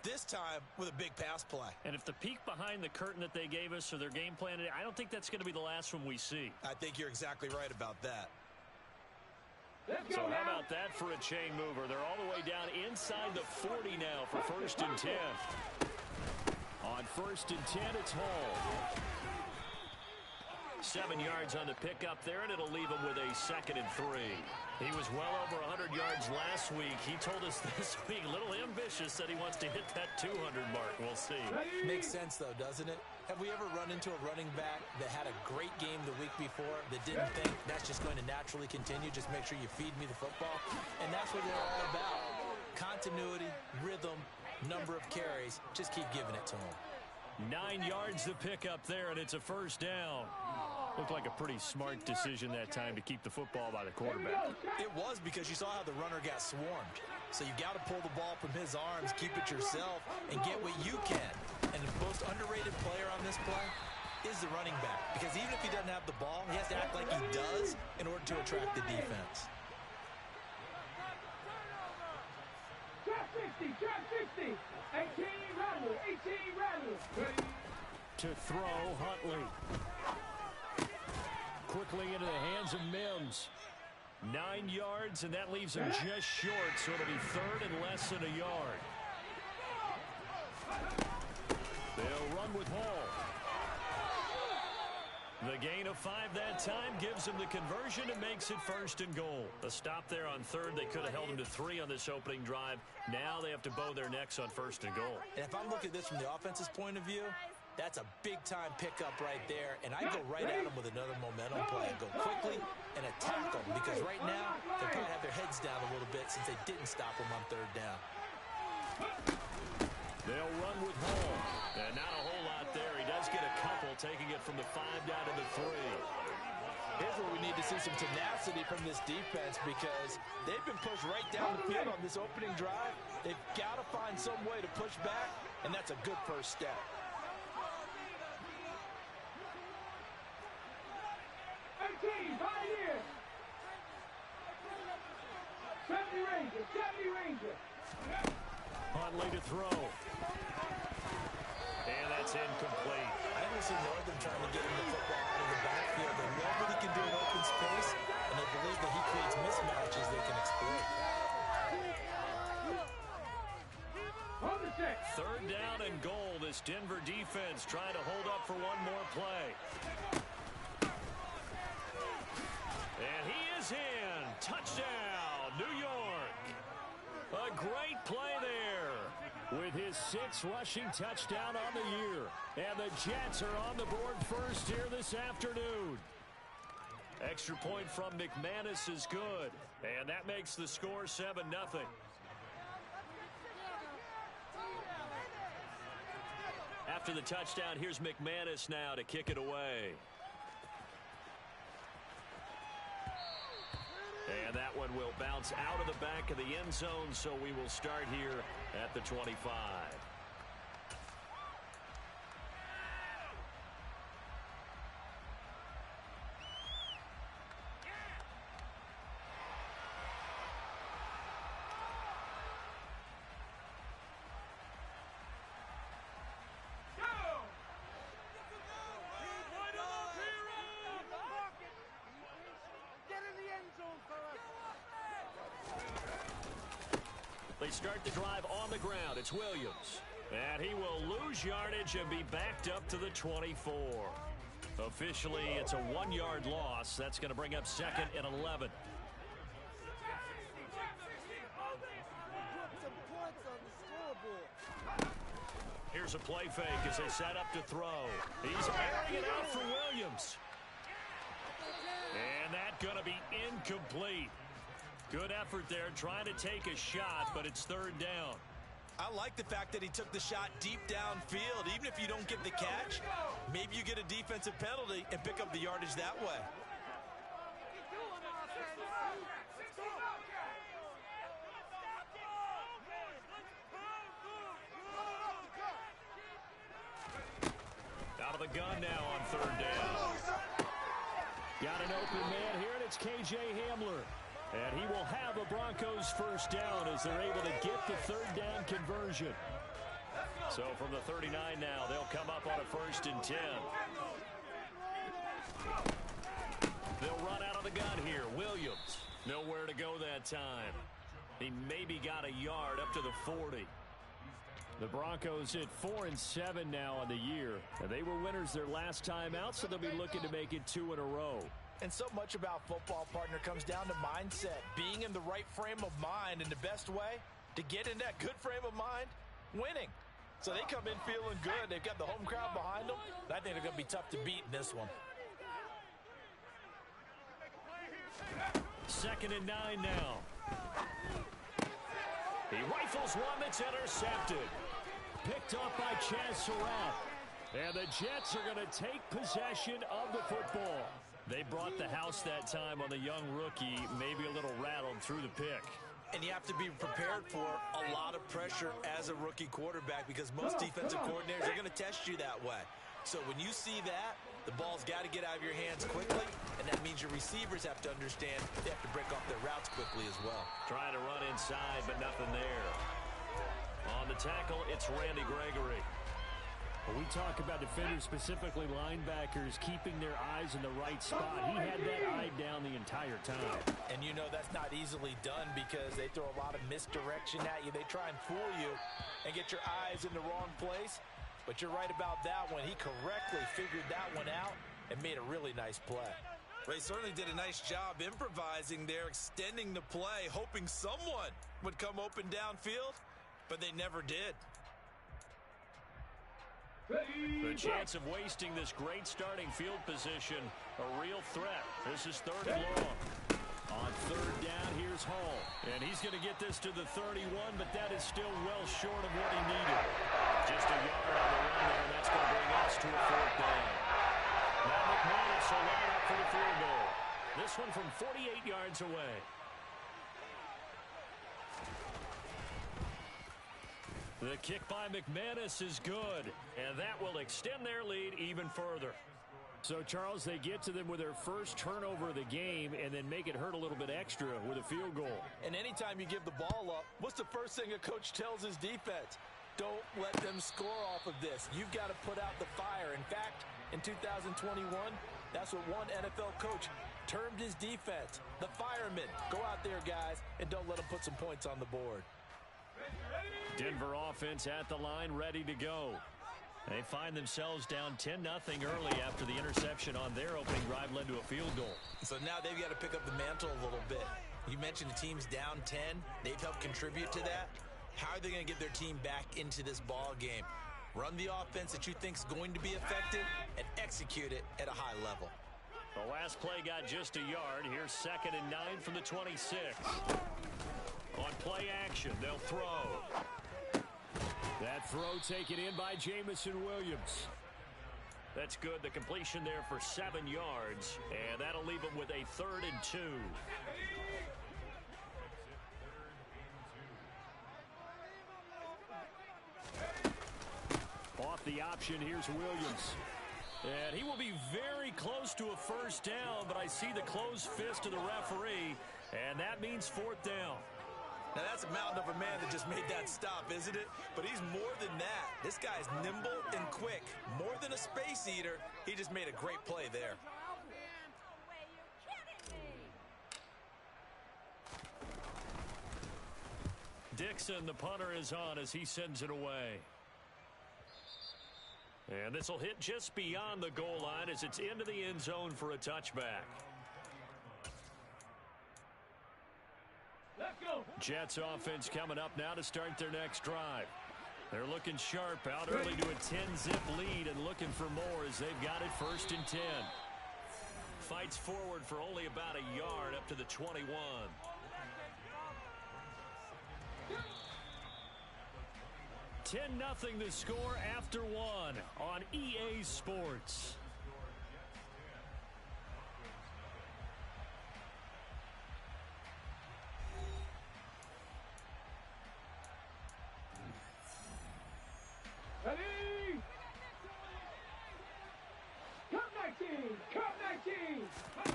this time with a big pass play. And if the peek behind the curtain that they gave us or their game plan, I don't think that's going to be the last one we see. I think you're exactly right about that. So how about that for a chain mover? They're all the way down inside the 40 now for 1st and 10. On 1st and 10, it's Hall. 7 yards on the pickup there, and it'll leave him with a 2nd and 3. He was well over 100 yards last week. He told us this week, a little ambitious, that he wants to hit that 200 mark. We'll see. Makes sense, though, doesn't it? Have we ever run into a running back that had a great game the week before that didn't think that's just going to naturally continue? Just make sure you feed me the football. And that's what they're all about. Continuity, rhythm, number of carries. Just keep giving it to him. 9 yards to pick up there, and it's a 1st down. Looked like a pretty smart decision that time to keep the football by the quarterback. It was, because you saw how the runner got swarmed. So you got to pull the ball from his arms, keep it yourself, and get what you can. And the most underrated player on this play is the running back. Because even if he doesn't have the ball, he has to act like he does in order to attract the defense. Drop 60, drop 60. 18 Rattler, 18 Rattler. To throw, Huntley. Quickly into the hands of Mims. 9 yards, and that leaves him just short, so it'll be 3rd and less than a yard. They'll run with Hall. The gain of 5 that time gives him the conversion and makes it 1st and goal. A stop there on 3rd. They could have held him to 3 on this opening drive. Now they have to bow their necks on 1st and goal. And if I'm looking at this from the offense's point of view, that's a big-time pickup right there, and I go right at them with another momentum play. Go quickly and attack them, because right now they probably have their heads down a little bit since they didn't stop them on 3rd down. They'll run with Hall, and not a whole lot there. He does get a couple, taking it from the 5 down to the 3. Here's where we need to see some tenacity from this defense, because they've been pushed right down the field on this opening drive. They've got to find some way to push back, and that's a good first step. 18, right here. 70 Ranger, 70 Ranger. Huntley to throw. And that's incomplete. I haven't seen Northern trying to get him the football out of the backfield. They know what he can do in open space, and they believe that he creates mismatches they can exploit. 3rd down and goal. This Denver defense trying to hold up for one more play. And he is in. Touchdown, New York. A great play there with his 6th rushing touchdown on the year. And the Jets are on the board first here this afternoon. Extra point from McManus is good. And that makes the score 7-0. After the touchdown, here's McManus now to kick it away. And that one will bounce out of the back of the end zone, so we will start here at the 25. They start the drive on the ground. It's Williams. And he will lose yardage and be backed up to the 24. Officially, it's a 1-yard loss. That's going to bring up 2nd and 11. Here's a play fake as they set up to throw. He's airing it out for Williams. And that's going to be incomplete. Good effort there, trying to take a shot, but it's 3rd down. I like the fact that he took the shot deep downfield. Even if you don't get the catch, maybe you get a defensive penalty and pick up the yardage that way. Out of the gun now on 3rd down. Got an open man here, and it's K.J. Hamler. And he will have a Broncos 1st down as they're able to get the 3rd down conversion. So from the 39 now, they'll come up on a 1st and 10. They'll run out of the gun here. Williams, nowhere to go that time. He maybe got a yard up to the 40. The Broncos hit 4-7 now on the year. And they were winners their last time out, so they'll be looking to make it 2 in a row. And so much about football, partner, comes down to mindset. Being in the right frame of mind, and the best way to get in that good frame of mind, winning. So they come in feeling good. They've got the home crowd behind them. I think they're going to be tough to beat in this one. 2nd and 9 now. He rifles one that's intercepted. Picked up by Chaz Surratt. And the Jets are going to take possession of the football. They brought the house that time on the young rookie, maybe a little rattled through the pick. And you have to be prepared for a lot of pressure as a rookie quarterback because most defensive coordinators are going to test you that way. So when you see that, the ball's got to get out of your hands quickly, and that means your receivers have to understand they have to break off their routes quickly as well. Trying to run inside, but nothing there. On the tackle, it's Randy Gregory. When we talk about defenders, specifically linebackers, keeping their eyes in the right spot, he had that eye down the entire time. And you know that's not easily done because they throw a lot of misdirection at you. They try and fool you and get your eyes in the wrong place. But you're right about that one. He correctly figured that one out and made a really nice play. Ray certainly did a nice job improvising there, extending the play, hoping someone would come open downfield, but they never did. The chance of wasting this great starting field position, a real threat. This is 3rd and long. On 3rd down, here's Hall. And he's going to get this to the 31, but that is still well short of what he needed. Just a yard on the run there, and that's going to bring us to a 4th down. Now McManus will line up for the field goal. This one from 48 yards away. The kick by McManus is good, and that will extend their lead even further. So, Charles, they get to them with their first turnover of the game and then make it hurt a little bit extra with a field goal. And anytime you give the ball up, what's the first thing a coach tells his defense? Don't let them score off of this. You've got to put out the fire. In fact, in 2021, that's what one NFL coach termed his defense. The firemen. Go out there, guys, and don't let them put some points on the board. Denver offense at the line, ready to go. They find themselves down 10-0 early after the interception on their opening drive led to a field goal. So now they've got to pick up the mantle a little bit. You mentioned the team's down 10. They've helped contribute to that. How are they going to get their team back into this ball game? Run the offense that you think is going to be effective and execute it at a high level. The last play got just a yard. Here's 2nd and 9 from the 26. On play action, they'll throw. That throw taken in by Jamison Williams. That's good. The completion there for 7 yards, and that'll leave them with a 3rd and 2. Off the option, here's Williams. And he will be very close to a 1st down, but I see the closed fist of the referee, and that means 4th down. Now, that's a mountain of a man that just made that stop, isn't it? But he's more than that. This guy's nimble and quick. More than a space eater, he just made a great play there. Dixon, the punter, is on as he sends it away. And this will hit just beyond the goal line as it's into the end zone for a touchback. Let's go. Jets offense coming up now to start their next drive. They're looking sharp out early to a 10-zip lead and looking for more as they've got it 1st and 10. Fights forward for only about a yard up to the 21. $10-0 the score after 1 on EA Sports. Ready? Come 19! Come 19!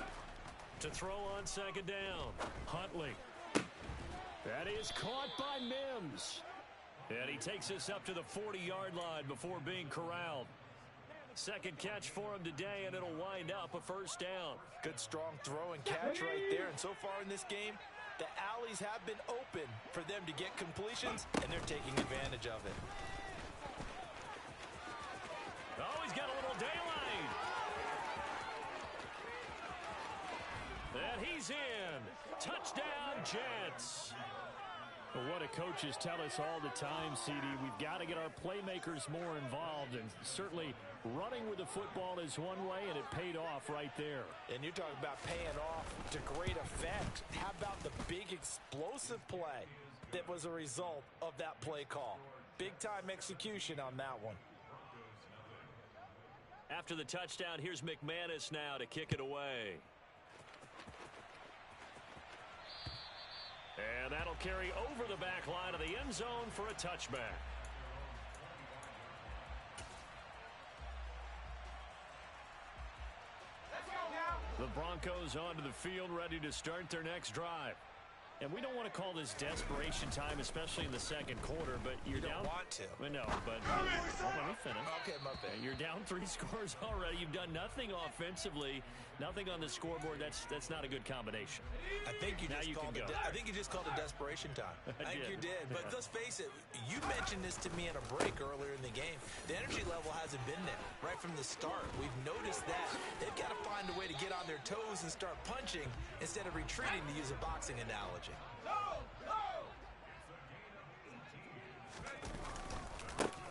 To throw on 2nd down. Huntley. That is caught by Mims. And he takes us up to the 40-yard line before being corralled. Second catch for him today, and it'll wind up a first down. Good strong throw and catch right there. And so far in this game, the alleys have been open for them to get completions, and they're taking advantage of it. Oh, he's got a little daylight. And he's in. Touchdown, Jets. Well, what do coaches tell us all the time, CD? We've got to get our playmakers more involved, and certainly running with the football is one way, and it paid off right there. And you're talking about paying off to great effect. How about the big explosive play that was a result of that play call? Big-time execution on that one. After the touchdown, here's McManus now to kick it away. And that'll carry over the back line of the end zone for a touchback. The Broncos onto the field, ready to start their next drive. And we don't want to call this desperation time, especially in the second quarter, but you're down. You don't want to. I know, but let me finish. Okay, my bad. You're down 3 scores already. You've done nothing offensively, nothing on the scoreboard. That's not a good combination. I think you just called it desperation time. I think you did. But let's face it, you mentioned this to me in a break earlier in the game. The energy level hasn't been there right from the start. We've noticed that. They've got to find a way to get on their toes and start punching instead of retreating, to use a boxing analogy.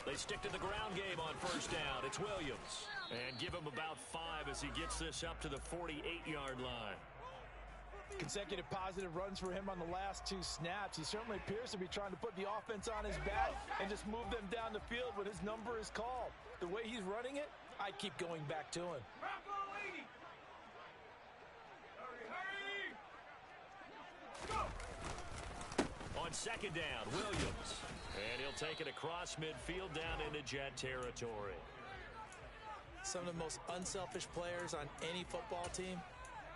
They stick to the ground game on first down. It's Williams. And give him about 5 as he gets this up to the 48-yard line. Consecutive positive runs for him on the last 2 snaps. He certainly appears to be trying to put the offense on his back and just move them down the field when his number is called. The way he's running it, I keep going back to him. On second down, Williams. And he'll take it across midfield down into Jet territory. Some of the most unselfish players on any football team,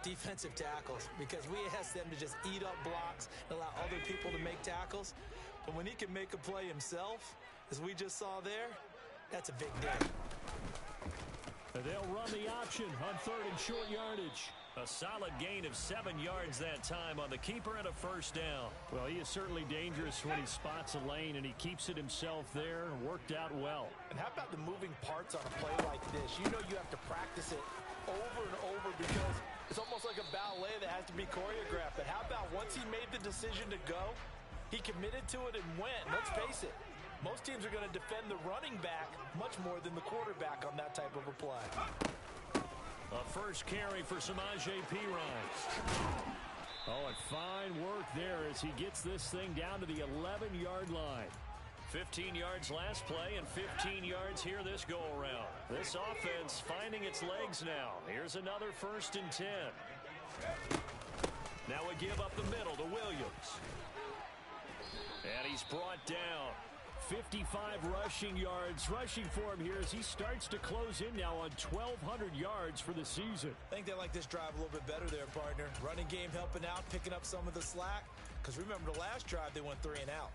defensive tackles, because we ask them to just eat up blocks and allow other people to make tackles. But when he can make a play himself, as we just saw there, that's a big day. And they'll run the option on 3rd and short yardage. A solid gain of 7 yards that time on the keeper and a first down. Well, he is certainly dangerous when he spots a lane, and he keeps it himself there. Worked out well. And how about the moving parts on a play like this? You know you have to practice it over and over because it's almost like a ballet that has to be choreographed. But how about once he made the decision to go, he committed to it and went. Let's face it, most teams are going to defend the running back much more than the quarterback on that type of a play. A first carry for Samaje Perine. Oh, and fine work there as he gets this thing down to the 11-yard line. 15 yards last play and 15 yards here this go-around. This offense finding its legs now. Here's another 1st and 10. Now we give up the middle to Williams. And he's brought down. 55 rushing yards rushing for him here as he starts to close in now on 1,200 yards for the season. I think they like this drive a little bit better there, partner. Running game helping out, picking up some of the slack. Because remember the last drive, they went 3 and out.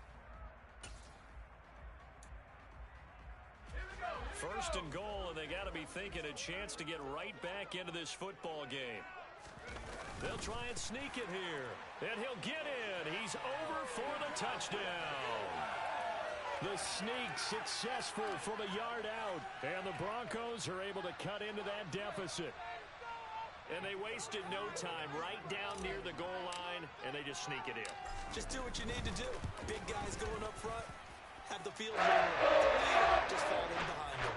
1st and goal, and they got to be thinking a chance to get right back into this football game. They'll try and sneak it here. And he'll get in. He's over for the touchdown. The sneak successful from a yard out. And the Broncos are able to cut into that deficit. And they wasted no time right down near the goal line, and they just sneak it in. Just do what you need to do. Big guys going up front. Have the field moving. Just fall in behind them.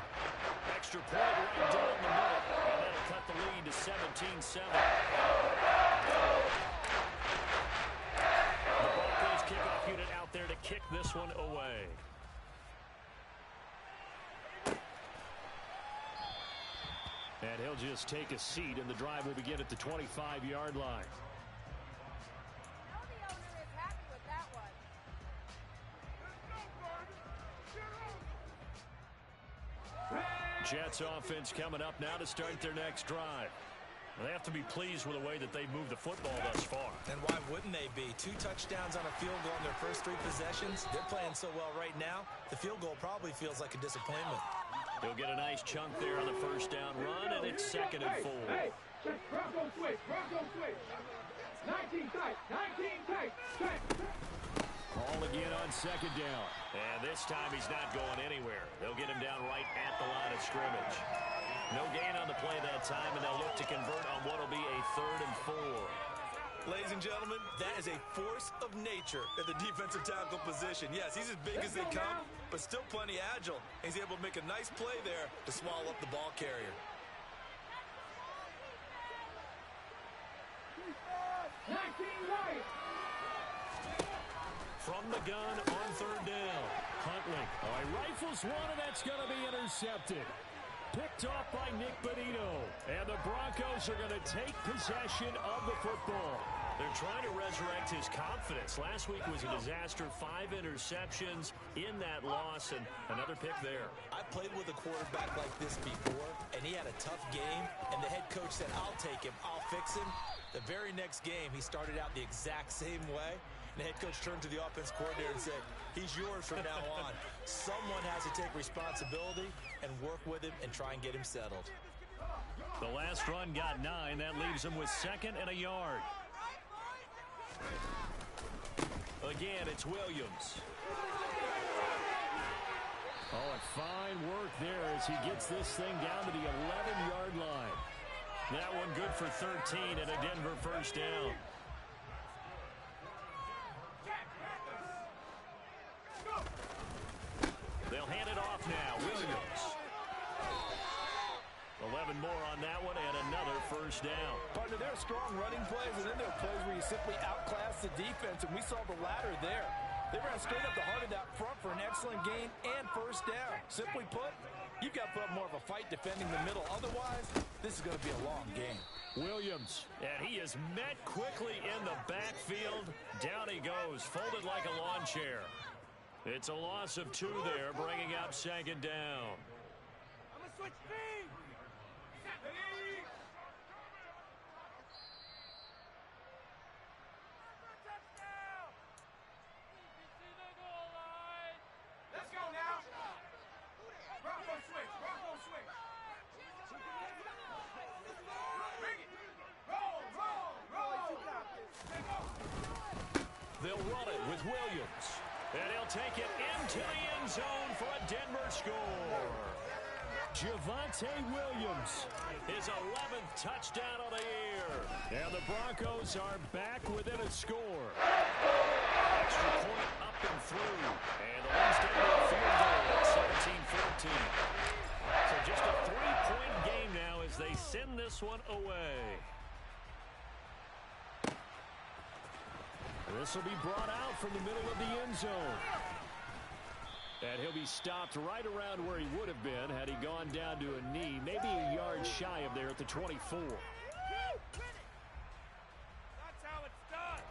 Extra point right down the middle. And that'll cut the lead to 17-7. The Broncos kickoff unit out there to kick this one away. And he'll just take a seat, and the drive will begin at the 25-yard line. Jets offense coming up now to start their next drive. They have to be pleased with the way that they've moved the football thus far. And why wouldn't they be? 2 touchdowns on a field goal in their first 3 possessions. They're playing so well right now, the field goal probably feels like a disappointment. He'll get a nice chunk there on the first down run, and it's 2nd and 4. Hey, check Bronco switch, Bronco switch. 19 tight, 19 tight, check. Call again on 2nd down. And this time he's not going anywhere. They'll get him down right at the line of scrimmage. No gain on the play that time, and they'll look to convert on what will be a 3rd and 4. Ladies and gentlemen, that is a force of nature at the defensive tackle position. Yes, he's as big as they come, but still plenty agile. He's able to make a nice play there to swallow up the ball carrier. 19 right. From the gun on 3rd down. Huntley. Oh, he rifles one, and that's going to be intercepted. Picked off by Nick Bonito. And the Broncos are going to take possession of the football. They're trying to resurrect his confidence. Last week was a disaster. 5 interceptions in that loss, and another pick there. I played with a quarterback like this before, and he had a tough game, and the head coach said, I'll take him, I'll fix him. The very next game, he started out the exact same way. The head coach turned to the offense coordinator and said, he's yours from now on. Someone has to take responsibility and work with him and try and get him settled. The last run got 9. That leaves him with 2nd and a yard. Again, it's Williams. Oh, and fine work there as he gets this thing down to the 11-yard line. That one good for 13 and a Denver first down. They'll hand it off now. Williams. 11 more on that one and another first down. Partner, there are strong running plays, and then there are plays where you simply outclass the defense, and we saw the latter there. They ran straight up the heart of that front for an excellent gain and first down. Simply put, you've got to put up more of a fight defending the middle. Otherwise, this is going to be a long game. Williams, and he is met quickly in the backfield. Down he goes, folded like a lawn chair. It's a loss of 2 there, bringing up 2nd down. I'm going to switch speed. Let's go now. Bronco switch, Bronco switch. Bring it. Roll, roll, roll. They'll run it with Williams. And he'll take it into the end zone for a Denver score. Javonte Williams. His 11th touchdown of the year. And the Broncos are back within a score. Extra point up and through. And the lead's down to a field goal at 17-14. So just a 3-point game now as they send this one away. This will be brought out from the middle of the end zone. And he'll be stopped right around where he would have been had he gone down to a knee, maybe a yard shy of there at the 24. That's how it's done.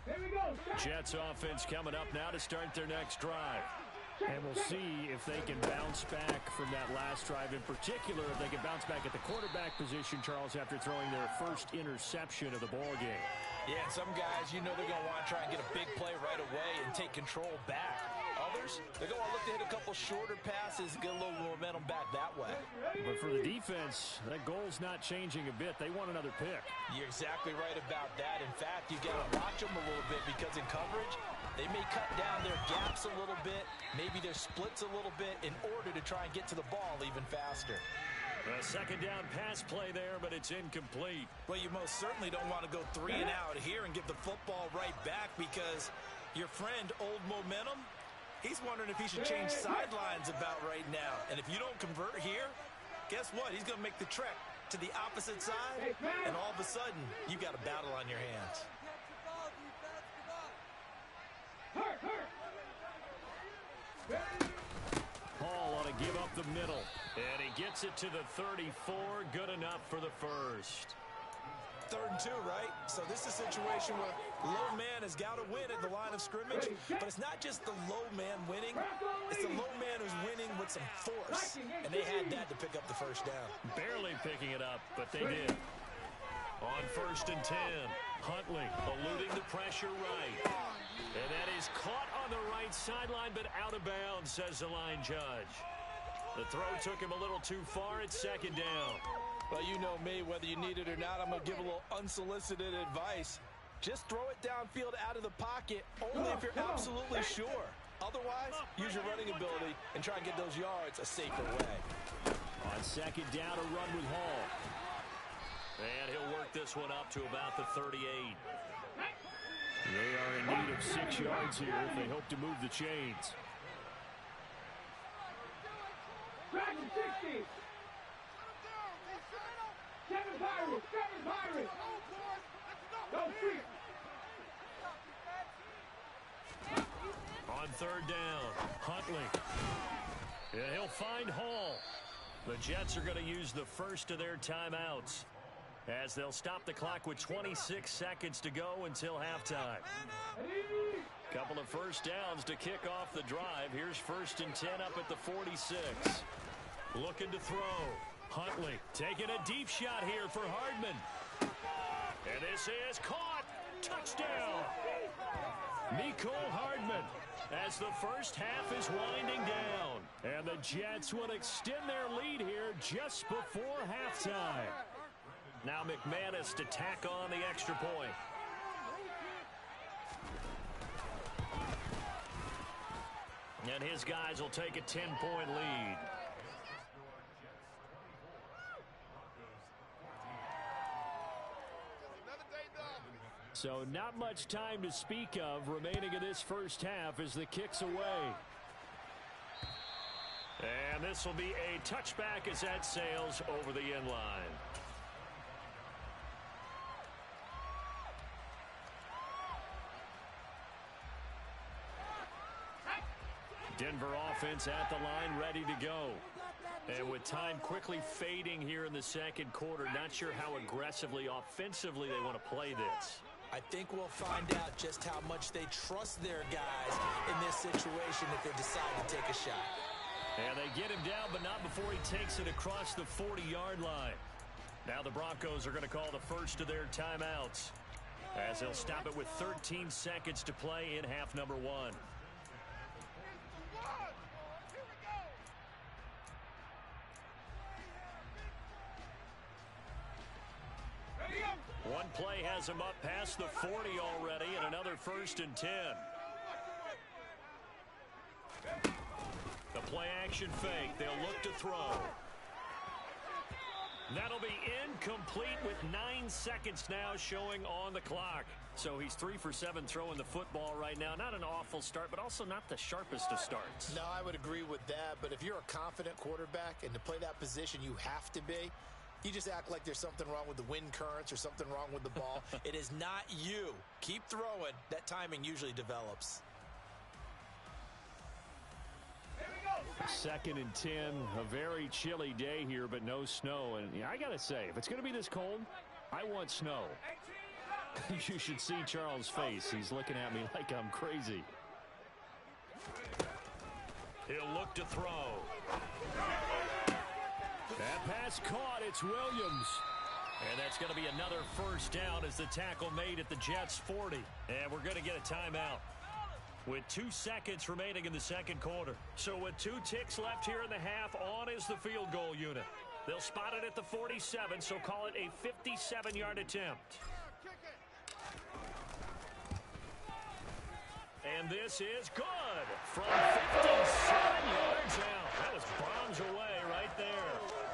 Here we go. Jets offense coming up now to start their next drive. And we'll see if they can bounce back from that last drive. In particular, if they can bounce back at the quarterback position, Charles, after throwing their first interception of the ball game. Yeah, and some guys, you know they're going to want to try and get a big play right away and take control back. Others, they're going to look to hit a couple shorter passes and get a little momentum back that way. But for the defense, that goal's not changing a bit. They want another pick. You're exactly right about that. In fact, you got to watch them a little bit because in coverage, they may cut down their gaps a little bit, maybe their splits a little bit in order to try and get to the ball even faster. A 2nd down pass play there, but it's incomplete. Well, you most certainly don't want to go 3 and out here and give the football right back because your friend, Old Momentum, he's wondering if he should change sidelines about right now. And if you don't convert here, guess what? He's going to make the trek to the opposite side, and all of a sudden, you've got a battle on your hands. Hall ought to give up the middle. And he gets it to the 34. Good enough for the first. 3rd and 2, right? So this is a situation where low man has got to win at the line of scrimmage, but it's not just the low man winning. It's the low man who's winning with some force, and they had that to pick up the first down. Barely picking it up, but they did. On 1st and 10, Huntley eluding the pressure right. And that is caught on the right sideline, but out of bounds, says the line judge. The throw took him a little too far. It's 2nd down. Well, you know me, whether you need it or not, I'm going to give a little unsolicited advice. Just throw it downfield out of the pocket, only if you're absolutely sure. Otherwise, use your running ability and try and get those yards a safer way. On 2nd down, a run with Hall. And he'll work this one up to about the 38. They are in need of 6 yards here if they hope to move the chains. Dragon 60. 7 Pirates. 7 Pirates. Go free. On 3rd down, Huntley. Yeah, he'll find Hall. The Jets are going to use the first of their timeouts as they'll stop the clock with 26 seconds to go until halftime. Couple of first downs to kick off the drive. Here's 1st and 10 up at the 46. Looking to throw. Huntley taking a deep shot here for Hardman. And this is caught. Touchdown. Nicole Hardman as the first half is winding down. And the Jets will extend their lead here just before halftime. Now McManus to tack on the extra point. And his guys will take a 10-point lead. So not much time to speak of remaining in this first half as the kick's away. And this will be a touchback as that sails over the end line. Denver offense at the line, ready to go. And with time quickly fading here in the second quarter, not sure how aggressively, offensively they want to play this. I think we'll find out just how much they trust their guys in this situation if they decide to take a shot. And they get him down, but not before he takes it across the 40-yard line. Now the Broncos are going to call the first of their timeouts as they'll stop it with 13 seconds to play in half number 1. One play has him up past the 40 already, and another 1st and 10. The play action fake. They'll look to throw. That'll be incomplete with 9 seconds now showing on the clock. So he's 3 for 7 throwing the football right now. Not an awful start, but also not the sharpest of starts. No, I would agree with that. But if you're a confident quarterback and to play that position, you have to be. You just act like there's something wrong with the wind currents or something wrong with the ball. It is not you. Keep throwing. That timing usually develops. 2nd and 10, a very chilly day here, but no snow. And I got to say, if it's going to be this cold, I want snow. You should see Charles' face. He's looking at me like I'm crazy. He'll look to throw. That pass caught. It's Williams. And that's going to be another first down as the tackle made at the Jets' 40. And we're going to get a timeout with 2 seconds remaining in the second quarter. So with 2 ticks left here in the half, on is the field goal unit. They'll spot it at the 47, so call it a 57-yard attempt. And this is good from 57 yards out. That was bombs away right there.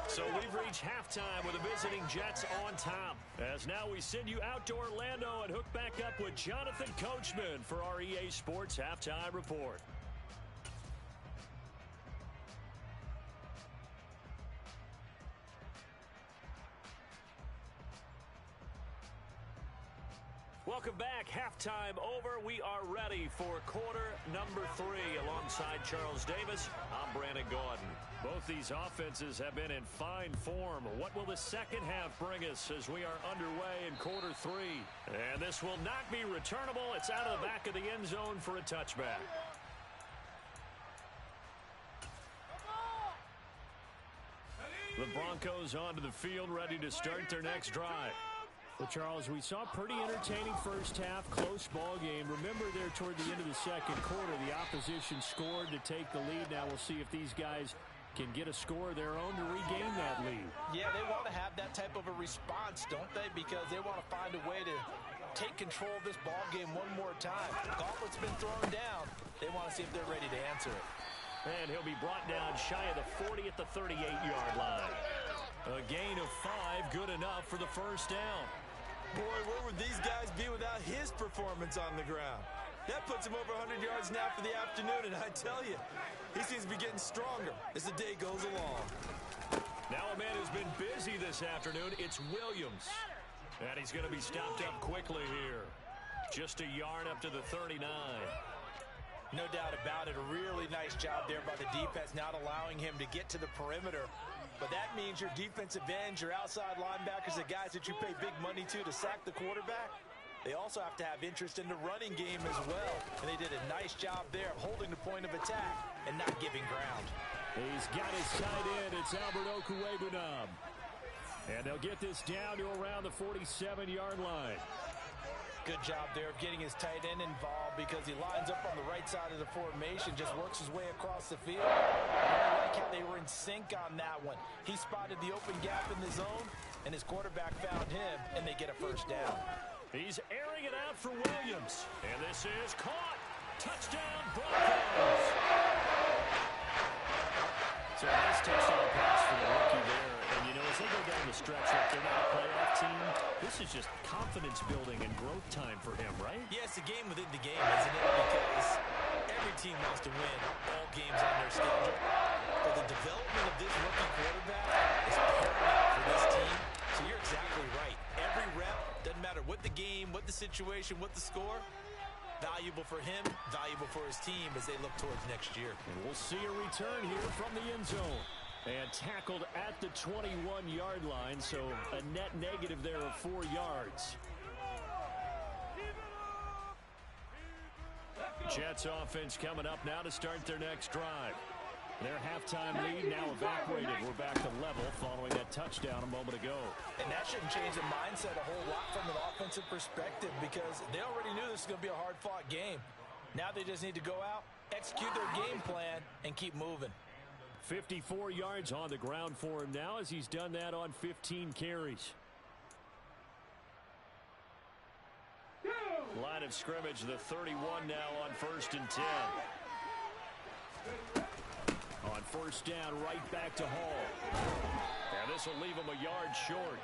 So we've reached halftime with the visiting Jets on top. As now we send you out to Orlando and hook back up with Jonathan Coachman for our EA Sports Halftime Report. Welcome back. Halftime over. We are ready for quarter number 3 alongside Charles Davis. I'm Brandon Gaudin. Both these offenses have been in fine form. What will the second half bring us as we are underway in quarter 3? And this will not be returnable. It's out of the back of the end zone for a touchback. The Broncos onto the field, ready to start their next drive. Well, Charles, we saw a pretty entertaining first half, close ball game. Remember there toward the end of the second quarter, the opposition scored to take the lead. Now we'll see if these guys can get a score of their own to regain that lead. Yeah, they want to have that type of a response, don't they? Because they want to find a way to take control of this ball game one more time. The gauntlet's been thrown down. They want to see if they're ready to answer it. And he'll be brought down shy of the 40 at the 38-yard line. A gain of 5, good enough for the first down. Boy, where would these guys be without his performance on the ground? That puts him over 100 yards now for the afternoon, and I tell you, he seems to be getting stronger as the day goes along. Now a man who's been busy this afternoon, it's Williams. And he's going to be stopped up quickly here. Just a yard up to the 39. No doubt about it. A really nice job there by the defense, not allowing him to get to the perimeter. But that means your defensive ends, your outside linebackers, the guys that you pay big money to sack the quarterback, they also have to have interest in the running game as well. And they did a nice job there of holding the point of attack and not giving ground. He's got his tight end. It's Albert Okwuegbunam. And they'll get this down to around the 47-yard line. Good job there of getting his tight end involved because he lines up on the right side of the formation, just works his way across the field. I like how they were in sync on that one. He spotted the open gap in the zone, and his quarterback found him, and they get a first down. He's airing it out for Williams. And this is caught. Touchdown, Broncos. So a nice touchdown pass for the rookie there. And, you know, as they go down the stretch, like they're not a playoff team, this is just confidence building and growth time for him, right? Yeah, it's a game within the game, isn't it? Because every team wants to win all games on their schedule. But the development of this rookie quarterback is paramount for this team. So you're exactly right. Every rep, doesn't matter what the game, what the situation, what the score, valuable for him, valuable for his team as they look towards next year. And we'll see a return here from the end zone. And tackled at the 21-yard line, so a net negative there of 4 yards. Jets offense coming up now to start their next drive. Their halftime lead now evaporated. We're back to level following that touchdown a moment ago. And that shouldn't change the mindset a whole lot from an offensive perspective because they already knew this was going to be a hard-fought game. Now they just need to go out, execute their game plan, and keep moving. 54 yards on the ground for him now as he's done that on 15 carries. Line of scrimmage, the 31 now on 1st and 10. On first down, right back to Hall. And this will leave him a yard short.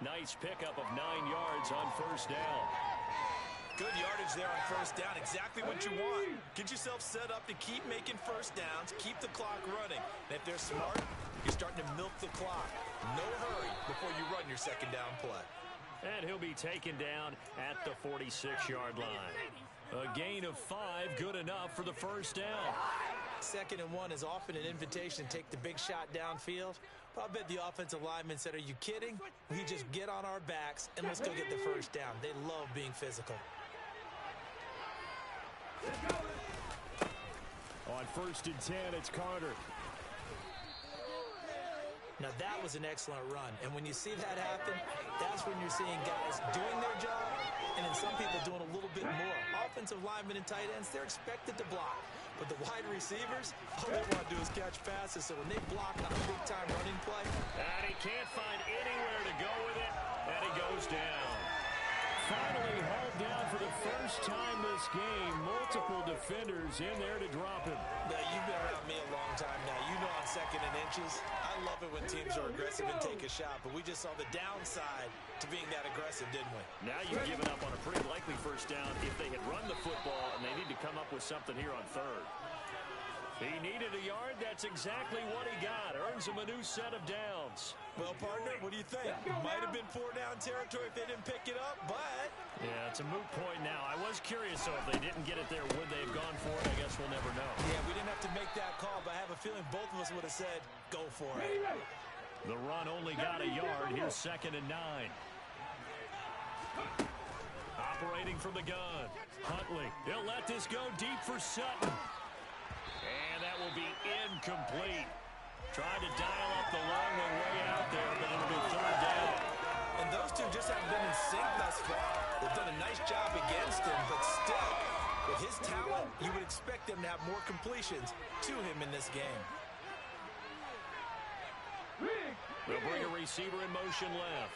Nice pickup of 9 yards on first down. Good yardage there on first down. Exactly what you want. Get yourself set up to keep making first downs, keep the clock running. And if they're smart, you're starting to milk the clock. No hurry before you run your second down play. And he'll be taken down at the 46-yard line. A gain of 5, good enough for the first down. 2nd and 1 is often an invitation to take the big shot downfield. But I bet the offensive linemen said, are you kidding? We just get on our backs and let's go get the first down. They love being physical. On 1st and 10, it's Carter. Now that was an excellent run. And when you see that happen, that's when you're seeing guys doing their job and then some people doing a little bit more. Offensive linemen and tight ends, they're expected to block. But the wide receivers, all they want to do is catch passes. So when they block on a big-time running play. And he can't find anywhere to go with it. And he goes down. Finally hauled down for the first time this game. Multiple defenders in there to drop him. Now, you've been around me a long time now. You know on 2nd and inches, I love it when teams are aggressive and take a shot. But we just saw the downside to being that aggressive, didn't we? Now you've given up on a pretty likely first down if they had run the football, and they need to come up with something here on 3rd. He needed a yard. That's exactly what he got. Earns him a new set of downs. Well, partner, what do you think? Might have been 4-down territory if they didn't pick it up, but... Yeah, it's a moot point now. I was curious, so if they didn't get it there, would they have gone for it? I guess we'll never know. Yeah, we didn't have to make that call, but I have a feeling both of us would have said, go for it. The run only got a yard. Here's 2nd and 9. Operating from the gun. Huntley. He'll let this go deep for Sutton. And that will be incomplete. Tried to dial up the long one way out there, but it'll be 3rd down. And those two just haven't been in sync thus far. They've done a nice job against him, but still, with his talent, you would expect them to have more completions to him in this game. They'll bring a receiver in motion left.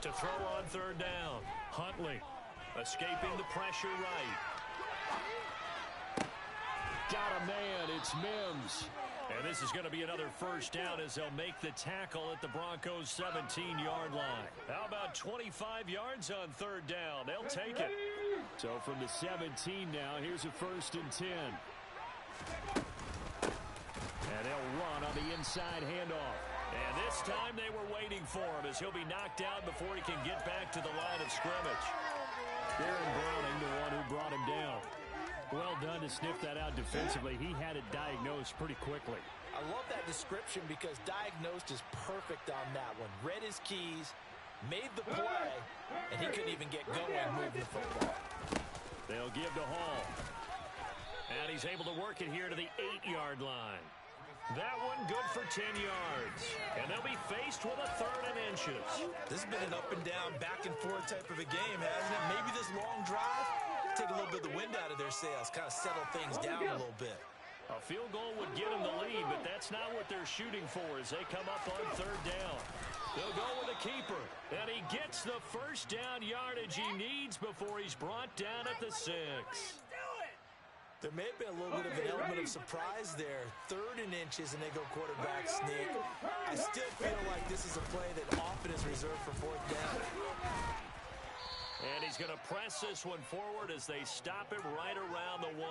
To throw on 3rd down. Huntley escaping the pressure right. Got a man. It's Mims. And this is going to be another 1st down as they'll make the tackle at the Broncos' 17-yard line. How about 25 yards on 3rd down? They'll take it. So from the 17 now, here's a 1st and 10. And they'll run on the inside handoff. And this time they were waiting for him as he'll be knocked down before he can get back to the line of scrimmage. Aaron Browning, the one who brought him down. Well done to sniff that out defensively. He had it diagnosed pretty quickly. I love that description because diagnosed is perfect on that one. Read his keys, made the play, and he couldn't even get going moving the football. They'll give to Hall. And he's able to work it here to the 8-yard line. That one good for 10 yards. And they'll be faced with a 3rd and inches. This has been an up and down, back and forth type of a game, hasn't it? Maybe this long drive, take a little bit of the wind out of their sails, kind of settle things down a little bit. A field goal would get them the lead, but that's not what they're shooting for as they come up on 3rd down. They'll go with a keeper, and he gets the 1st down yardage he needs before he's brought down at the 6. There may have been a little bit of an element of surprise there. 3rd and inches, and they go quarterback sneak. I still feel like this is a play that often is reserved for 4th down. And he's going to press this one forward as they stop him right around the 1.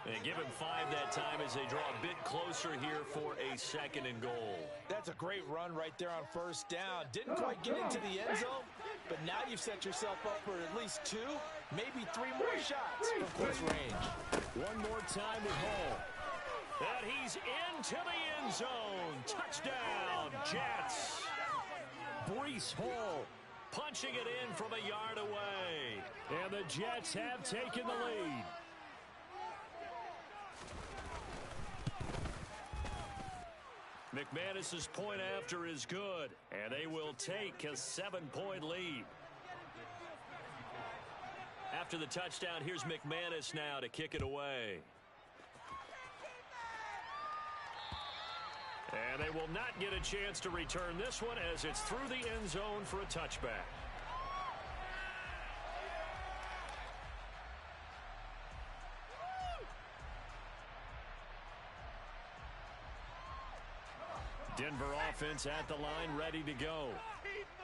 And give him 5 that time as they draw a bit closer here for a 2nd and goal. That's a great run right there on 1st down. Didn't quite get into the end zone, but now you've set yourself up for at least 2, maybe 3 more shots from close range. One more time with Hall. And he's into the end zone. Touchdown, Jets. Breece Hall punching it in from a yard away. And the Jets have taken the lead. McManus's point after is good, and they will take a 7-point lead. After the touchdown, here's McManus now to kick it away. And they will not get a chance to return this one as it's through the end zone for a touchback. Denver offense at the line, ready to go.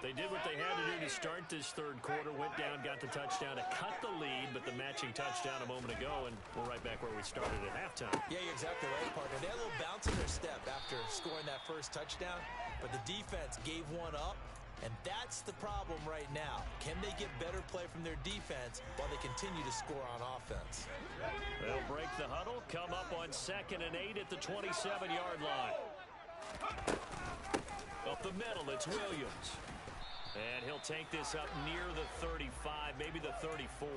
They did what they had to do to start this 3rd quarter, went down, got the touchdown to cut the lead, but the matching touchdown a moment ago, and we're right back where we started at halftime. Yeah, you're exactly right, partner. They had a little bounce in their step after scoring that 1st touchdown, but the defense gave one up, and that's the problem right now. Can they get better play from their defense while they continue to score on offense? They'll break the huddle, come up on 2nd and 8 at the 27-yard line. Up the middle, it's Williams. And he'll take this up near the 35, maybe the 34.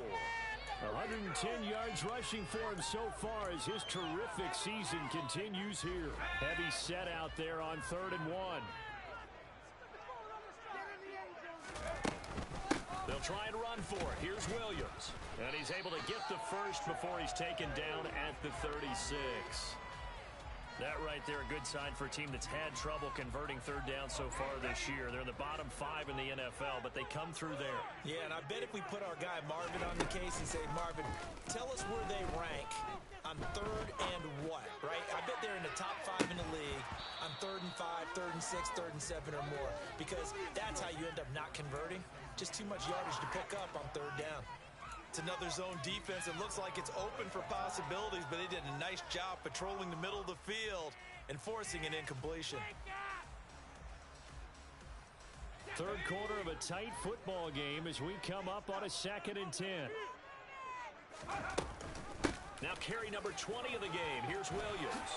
110 yards rushing for him so far as his terrific season continues here. Heavy set out there on 3rd and 1. They'll try and run for it. Here's Williams. And he's able to get the 1st before he's taken down at the 36. That right there, a good sign for a team that's had trouble converting 3rd down so far this year. They're in the bottom 5 in the NFL, but they come through there. Yeah, and I bet if we put our guy Marvin on the case and say, Marvin, tell us where they rank on 3rd and what, right? I bet they're in the top 5 in the league on 3rd and 5, 3rd and 6, 3rd and 7 or more, because that's how you end up not converting. Just too much yardage to pick up on 3rd down. It's another zone defense. It looks like it's open for possibilities, but they did a nice job patrolling the middle of the field and forcing an incompletion. Third quarter of a tight football game as we come up on a 2nd and 10. Now carry number 20 of the game. Here's Williams.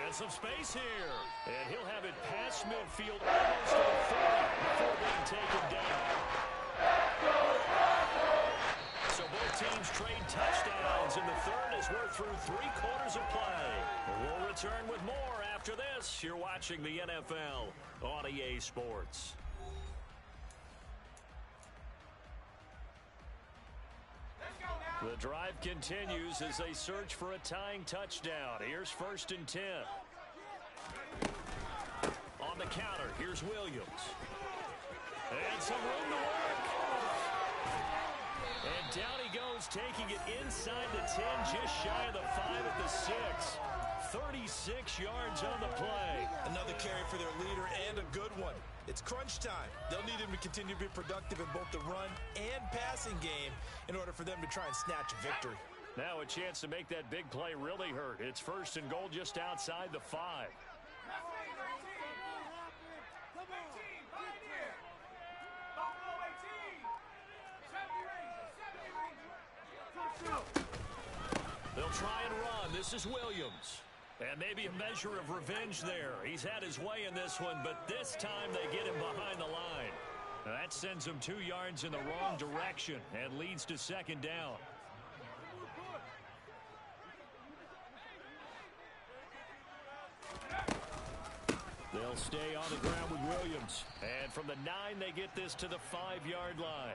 And some space here. And he'll have it past midfield almost to the 40 before being taken down. So both teams trade touchdowns in the third as we're through 3 quarters of play. We'll return with more after this. You're watching the NFL on EA Sports. The drive continues as they search for a tying touchdown. Here's 1st and 10. On the counter, here's Williams. And some room to work. And down he goes, taking it inside the 10, just shy of the 5 at the 6. 36 yards on the play. Another carry for their leader and a good one. It's crunch time. They'll need him to continue to be productive in both the run and passing game in order for them to try and snatch a victory. Now a chance to make that big play really hurt. It's 1st and goal just outside the 5. They'll try and run. This is Williams. And maybe a measure of revenge there. He's had his way in this one, but this time they get him behind the line. Now that sends him 2 yards in the wrong direction and leads to 2nd down. They'll stay on the ground with Williams. And from the 9, they get this to the 5-yard line.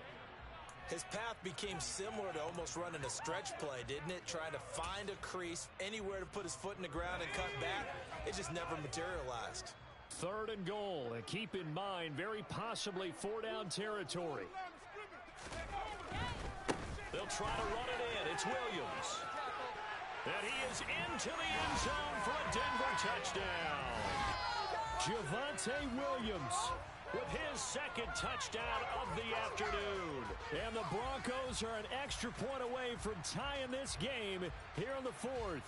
His path became similar to almost running a stretch play, didn't it? Trying to find a crease, anywhere to put his foot in the ground and cut back. It just never materialized. 3rd and goal, and keep in mind, very possibly 4-down territory. They'll try to run it in. It's Williams. And he is into the end zone for a Denver touchdown. Javonte Williams with his 2nd touchdown of the afternoon. And the Broncos are an extra point away from tying this game here in the 4th.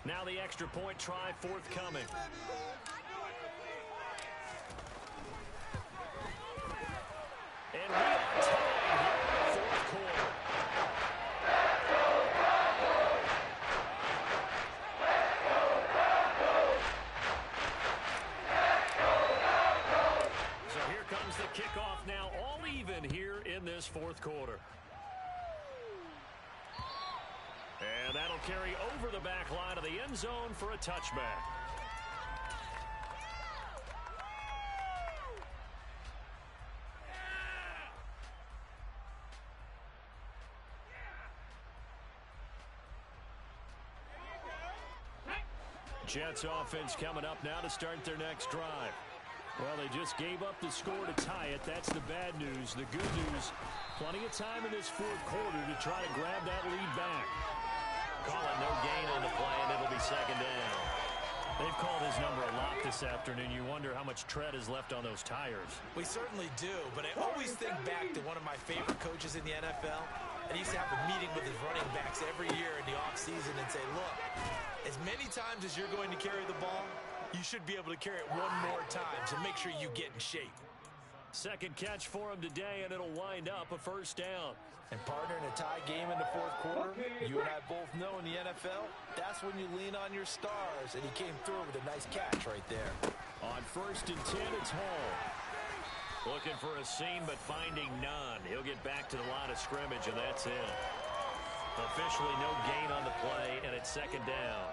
Now the extra point try forthcoming. And we are tied here in the 4th quarter. So here comes the kickoff now, all even here in this 4th quarter. And that'll carry over the back line of the end zone for a touchback. Jets offense coming up now to start their next drive. Well, they just gave up the score to tie it. That's the bad news. The good news, plenty of time in this 4th quarter to try to grab that lead back. Calling no gain on the play, and it'll be 2nd down. They've called his number a lot this afternoon. You wonder how much tread is left on those tires. We certainly do, but I always think back to one of my favorite coaches in the NFL. And he used to have a meeting with his running backs every year in the offseason and say, look, as many times as you're going to carry the ball, you should be able to carry it one more time, so make sure you get in shape. 2nd catch for him today, and it'll wind up a 1st down. And partner, in a tie game in the 4th quarter, you and I both know in the NFL, that's when you lean on your stars, and he came through with a nice catch right there. On 1st and 10, it's Hall. Looking for a seam, but finding none. He'll get back to the line of scrimmage, and that's it. Officially no gain on the play, and it's 2nd down.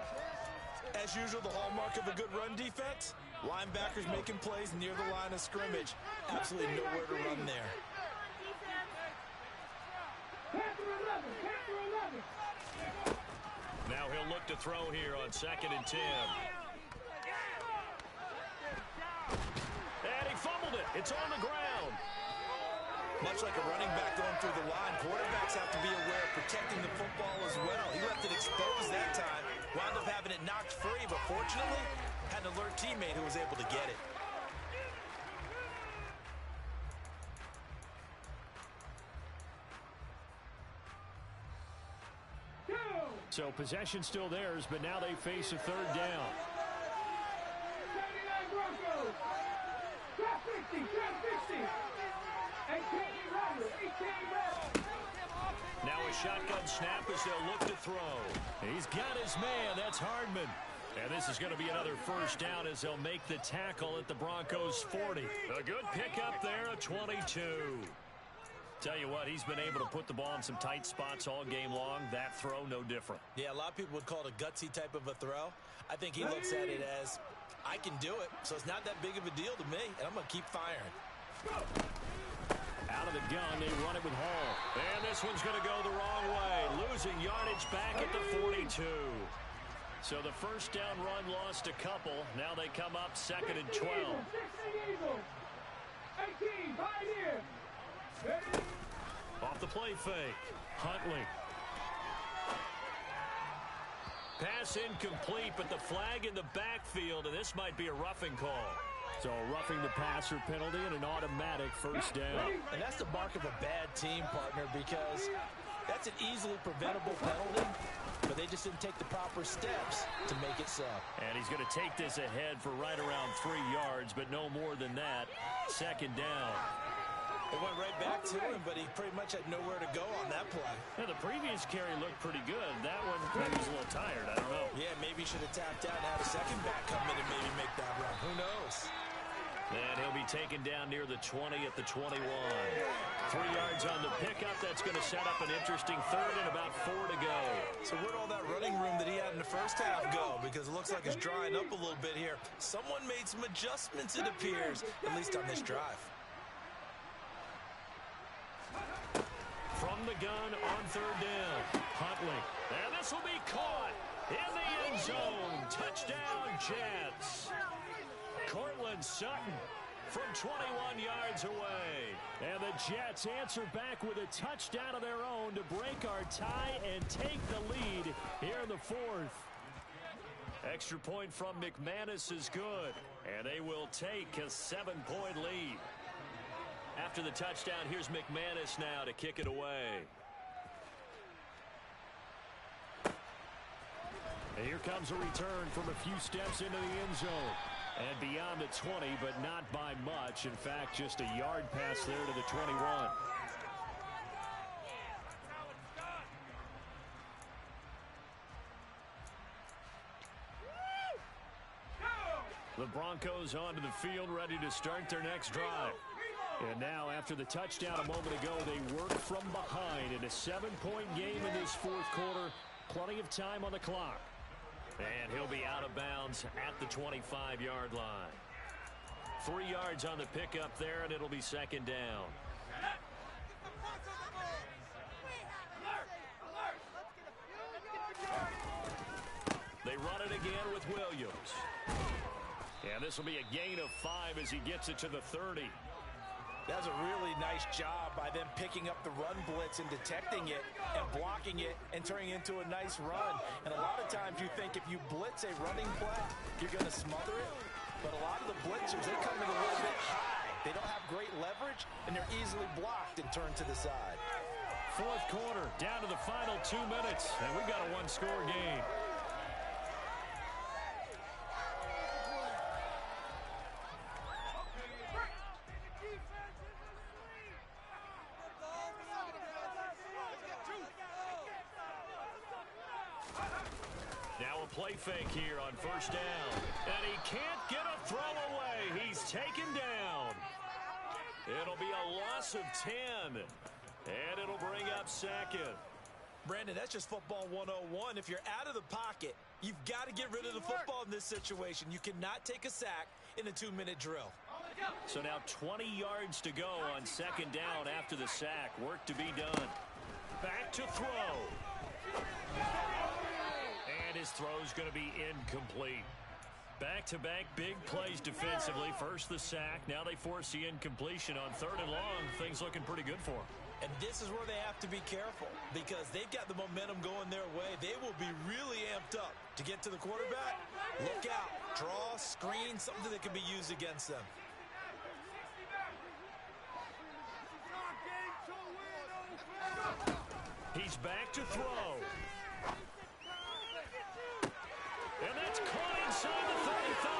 As usual, the hallmark of a good run defense, linebackers making plays near the line of scrimmage. Absolutely nowhere to run there. Now he'll look to throw here on 2nd and 10. And he fumbled it. It's on the ground. Much like a running back going through the line, quarterbacks have to be aware of protecting the football as well. He left it exposed that time, wound up having it knocked free, but fortunately, had an alert teammate who was able to get it. So possession still theirs, but now they face a third down. 79 Broncos. Trap 60, trap 60. 18 Riders, 18 Riders. Now a shotgun snap as they'll look to throw. He's got his man. That's Hardman. And this is going to be another first down as they'll make the tackle at the Broncos' 40. A good pickup there, a 22. Tell you what, he's been able to put the ball in some tight spots all game long. That throw, no different. Yeah, a lot of people would call it a gutsy type of a throw. I think he looks at it as, I can do it, so it's not that big of a deal to me, and I'm going to keep firing. Out of the gun, they run it with Hall. And this one's going to go the wrong way. Losing yardage back at the 42. So the first down run lost a couple. Now they come up 2nd and 12. 18, Pioneer. Off the play fake. Huntley. Pass incomplete, but the flag in the backfield, and this might be a roughing call. So roughing the passer penalty and an automatic first down. And that's the mark of a bad team, partner, because that's an easily preventable penalty, but they just didn't take the proper steps to make it so. And he's going to take this ahead for right around 3 yards, but no more than that. 2nd down. It went right back to him, but he pretty much had nowhere to go on that play. Yeah, the previous carry looked pretty good. That one, maybe he's a little tired. I don't know. Yeah, maybe he should have tapped out and had a second back come in and maybe make that run. Who knows? And he'll be taken down near the 20 at the 21. 3 yards on the pickup. That's going to set up an interesting third and about 4 to go. So where'd all that running room that he had in the first half go? Because it looks like it's drying up a little bit here. Someone made some adjustments, it appears, at least on this drive. From the gun on 3rd down. Huntley. And this will be caught in the end zone. Touchdown, Jets. Cortland Sutton from 21 yards away. And the Jets answer back with a touchdown of their own to break our tie and take the lead here in the 4th. Extra point from McManus is good. And they will take a 7-point lead. After the touchdown, here's McManus now to kick it away. And here comes a return from a few steps into the end zone. And beyond the 20, but not by much. In fact, just a yard pass there to the 21. The Broncos onto the field, ready to start their next drive. And now, after the touchdown a moment ago, they work from behind in a 7-point game in this 4th quarter. Plenty of time on the clock. And he'll be out of bounds at the 25-yard line. 3 yards on the pickup there, and it'll be 2nd down. They run it again with Williams. And this will be a gain of 5 as he gets it to the 30. That was a really nice job by them picking up the run blitz and detecting it and blocking it and turning it into a nice run. And a lot of times you think if you blitz a running play, you're going to smother it. But a lot of the blitzers, they come in a little bit high. They don't have great leverage, and they're easily blocked and turned to the side. 4th quarter, down to the final 2 minutes, and we've got a 1-score game. Play fake here on 1st down. And he can't get a throw away. He's taken down. It'll be a loss of 10. And it'll bring up 2nd. Brandon, that's just football 101. If you're out of the pocket, you've got to get rid of the football in this situation. You cannot take a sack in a 2-minute drill. So now 20 yards to go on 2nd down after the sack. Work to be done. Back to throw. His throw's going to be incomplete. Back-to-back big plays defensively. First the sack. Now they force the incompletion on 3rd and long. Things looking pretty good for him. And this is where they have to be careful because they've got the momentum going their way. They will be really amped up to get to the quarterback. Look out. Draw, screen, something that can be used against them. He's back to throw. And that's caught inside the 35.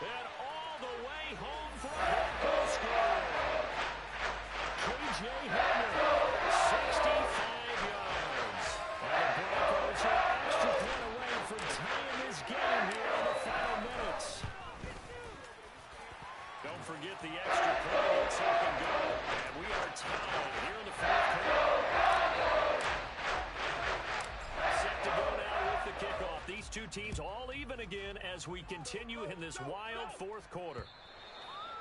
And all the way home for a Broncos score. K.J. Hamler, 65 yards. And the Broncos are an extra point away from tying this game here in the final minutes. Don't forget the extra point. It's up and go. And we are tied here in the fourth quarter. Set to go now with the kickoff. These two teams all even again as we continue in this wild fourth quarter.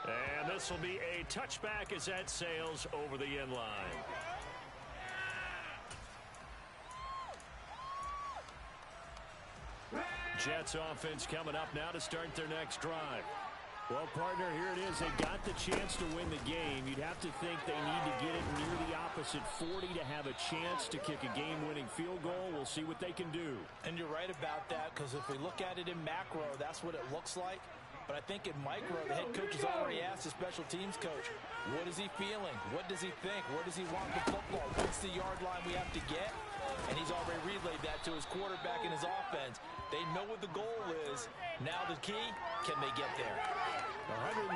And this will be a touchback as that sails over the end line. Jets offense coming up now to start their next drive. Well, partner, here it is. They got the chance to win the game. You'd have to think they need to get it near the opposite 40 to have a chance to kick a game-winning field goal. We'll see what they can do. And you're right about that because if we look at it in macro, that's what it looks like. But I think in micro, the head coach has already asked the special teams coach, what is he feeling? What does he think? Where does he want the football? What's the yard line we have to get? And he's already relayed that to his quarterback and his offense. They know what the goal is. Now the key, can they get there? 113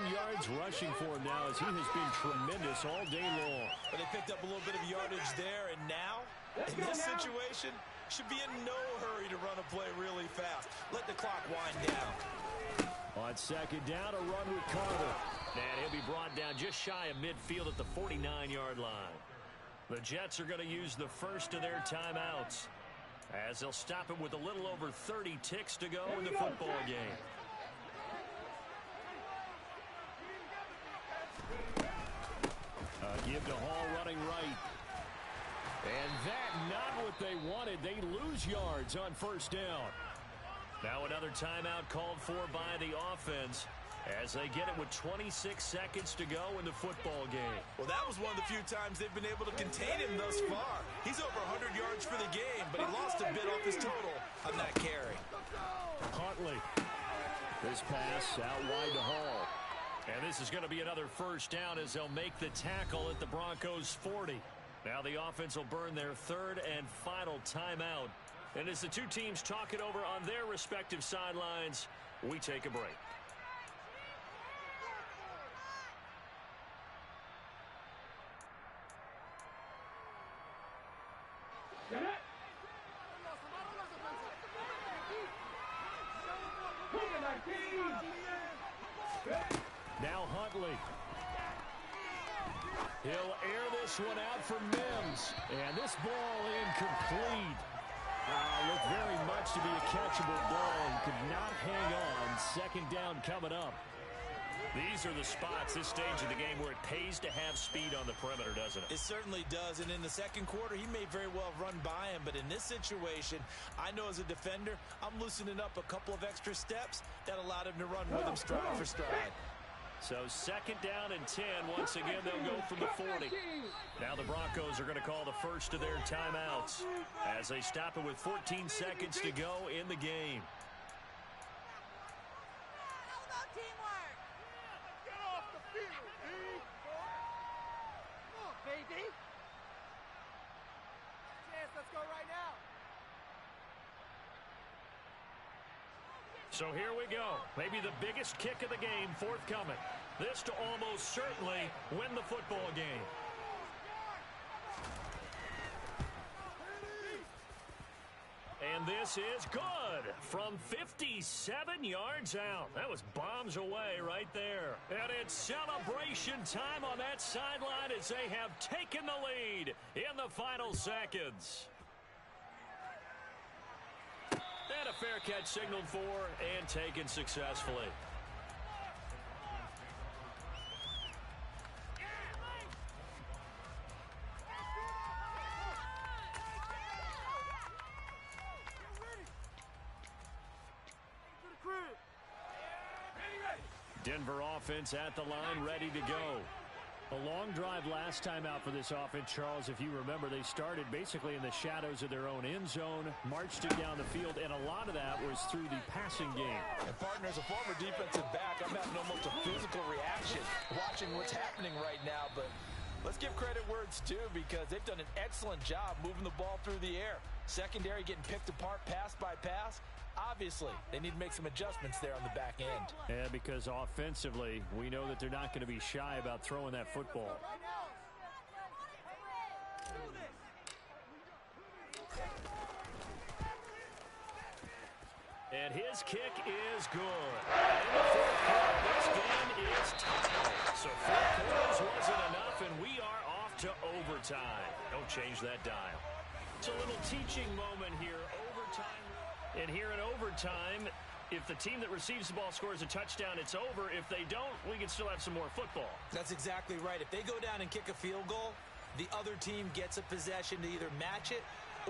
yards rushing for him now as he has been tremendous all day long. But they picked up a little bit of yardage there, and now, in this situation, should be in no hurry to run a play really fast. Let the clock wind down. On second down, a run with Carter. And he'll be brought down just shy of midfield at the 49-yard line. The Jets are going to use the first of their timeouts as they'll stop it with a little over 30 ticks to go in the football game. Give to Hall running right. And that not what they wanted. They lose yards on first down. Now another timeout called for by the offense as they get it with 26 seconds to go in the football game. Well, that was one of the few times they've been able to contain him thus far. He's over 100 yards for the game, but he lost a bit off his total on that carry. Huntley. This pass out wide to Hall. And this is going to be another first down as they'll make the tackle at the Broncos' 40. Now the offense will burn their third and final timeout. And as the two teams talk it over on their respective sidelines, we take a break. Now Huntley. He'll air this one out for Mims. And this ball incomplete. Looked very much to be a catchable ball and could not hang on. Second down coming up. These are the spots, this stage of the game, where it pays to have speed on the perimeter, doesn't it? It certainly does, and in the second quarter, he may very well run by him, but in this situation, I know as a defender, I'm loosening up a couple of extra steps that allowed him to run with him stride for stride. So second down and 10. Once again, they'll go from the 40. Now the Broncos are going to call the first of their timeouts as they stop it with 14 seconds to go in the game. So here we go. Maybe the biggest kick of the game forthcoming. This to almost certainly win the football game. And this is good from 57 yards out. That was bombs away right there. And it's celebration time on that sideline as they have taken the lead in the final seconds. And a fair catch signaled for and taken successfully. Denver offense at the line, ready to go. A long drive last time out for this offense, Charles. If you remember, they started basically in the shadows of their own end zone, marched it down the field, and a lot of that was through the passing game. And partner, as a former defensive back, I'm having almost a physical reaction watching what's happening right now. But let's give credit where it's due, because they've done an excellent job moving the ball through the air. Secondary getting picked apart pass by pass. Obviously, they need to make some adjustments there on the back end. Yeah, because offensively, we know that they're not going to be shy about throwing that football. And his kick is good. In the fourth quarter, this game is tied. So 4 quarters wasn't enough, and we are off to overtime. Don't change that dial. It's a little teaching moment here. Overtime. And here in overtime, if the team that receives the ball scores a touchdown, it's over. If they don't, we can still have some more football. That's exactly right. If they go down and kick a field goal, the other team gets a possession to either match it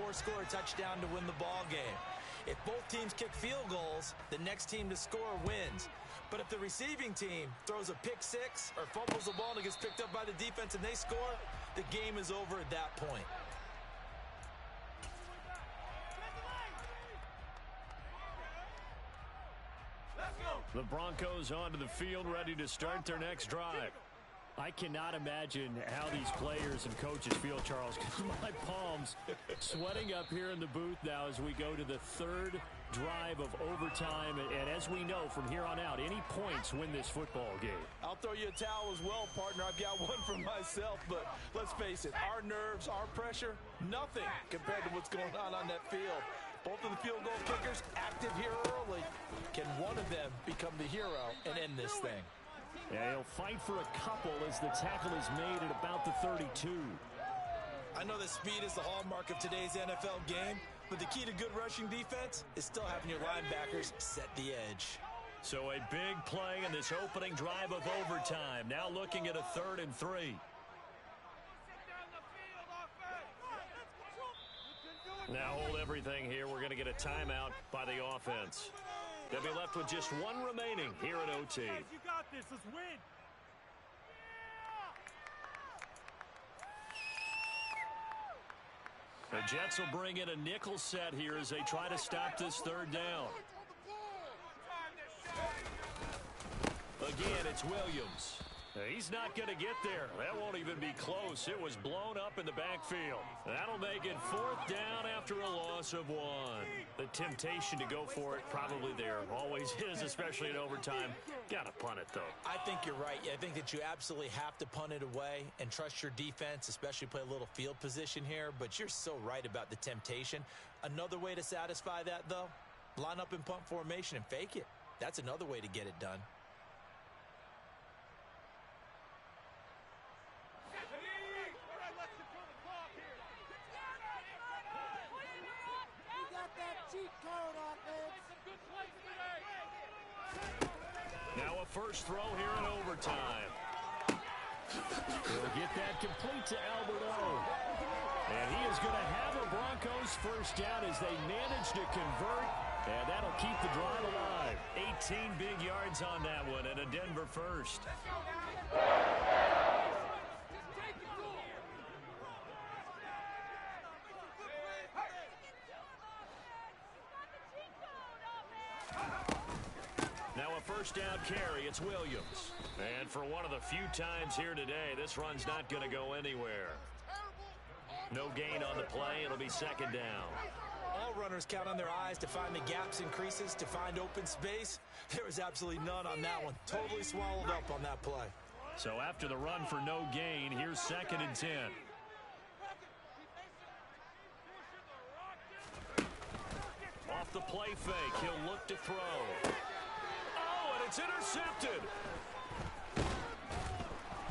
or score a touchdown to win the ball game. If both teams kick field goals, the next team to score wins. But if the receiving team throws a pick six or fumbles the ball and it gets picked up by the defense and they score, the game is over at that point. The Broncos onto the field, ready to start their next drive. I cannot imagine how these players and coaches feel, Charles. My palms sweating up here in the booth now as we go to the third drive of overtime. And as we know from here on out, any points win this football game. I'll throw you a towel as well, partner. I've got one for myself, but let's face it, our nerves, our pressure, nothing compared to what's going on that field. Both of the field goal kickers active here early. Can one of them become the hero and end this thing? Yeah, he'll fight for a couple as the tackle is made at about the 32. I know that speed is the hallmark of today's NFL game, but the key to good rushing defense is still having your linebackers set the edge. So a big play in this opening drive of overtime. Now looking at a 3rd and 3. Now hold everything here. We're going to get a timeout by the offense. They'll be left with just one remaining here at OT. You got this. Let's win. The Jets will bring in a nickel set here as they try to stop this 3rd down. Again, it's Williams. He's not going to get there. That won't even be close. It was blown up in the backfield. That'll make it 4th down after a loss of 1. The temptation to go for it probably there. Always is, especially in overtime. Got to punt it, though. I think you're right. I think that you absolutely have to punt it away and trust your defense, especially play a little field position here. But you're so right about the temptation. Another way to satisfy that, though, line up in punt formation and fake it. That's another way to get it done. Now a first throw here in overtime. He'll get that complete to Alberto. And he is going to have a Broncos first down as they manage to convert. And that'll keep the drive alive. 18 big yards on that one and a Denver first. Now a first down carry. It's Williams. And for one of the few times here today, this run's not going to go anywhere. No gain on the play. It'll be 2nd down. All runners count on their eyes to find the gaps and creases, to find open space. There was absolutely none on that one. Totally swallowed up on that play. So after the run for no gain, here's 2nd and 10. Off the play fake, he'll look to throw. Oh, and it's intercepted.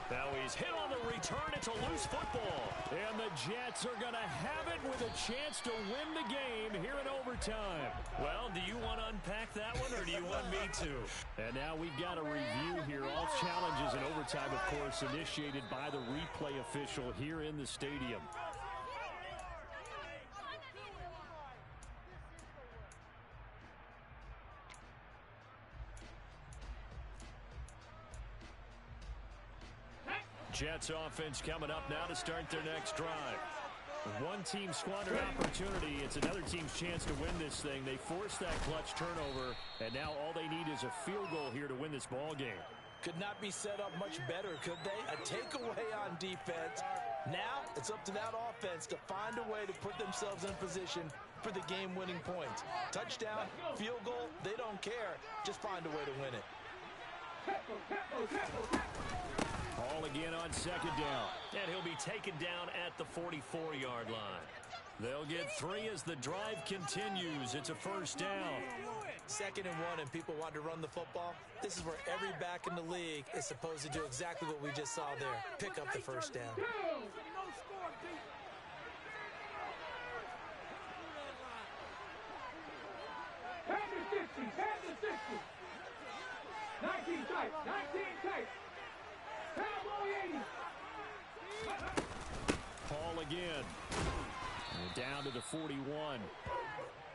Now he's hit on the return. It's a loose football. And the Jets are going to have it with a chance to win the game here in overtime. Well, do you want to unpack that one, or do you want me to? And now we've got a review here. All challenges in overtime, of course, initiated by the replay official here in the stadium. Jets offense coming up now to start their next drive. With one team squandered opportunity, it's another team's chance to win this thing. They forced that clutch turnover, and now all they need is a field goal here to win this ball game. Could not be set up much better, could they? A takeaway on defense. Now it's up to that offense to find a way to put themselves in position for the game-winning points. Touchdown, field goal, they don't care. Just find a way to win it. Ball again on second down. And he'll be taken down at the 44-yard line. They'll get 3 as the drive continues. It's a first down. 2nd and 1 and people want to run the football. This is where every back in the league is supposed to do exactly what we just saw there. Pick up the first down. Pass the 60, pass the 60. 19 tight, 19 tight. Cowboy 80. Paul again. And down to the 41.